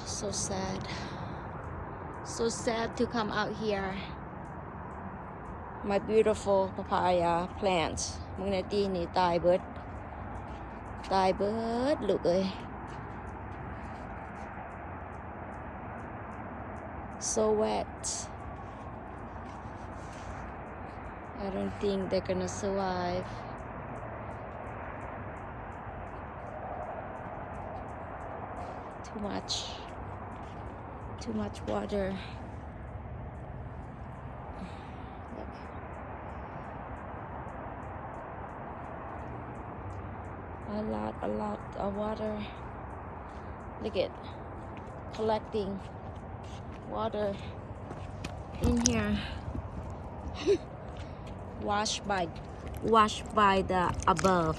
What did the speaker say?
So sad. So sad to come out here. My beautiful papaya plants มึงในตีนี่ตายเบิดลูกเอ้ย so wet. I don't think they're gonna survive. Too much water. Look. A lot of water. Look at collecting water in here. Washed by the above.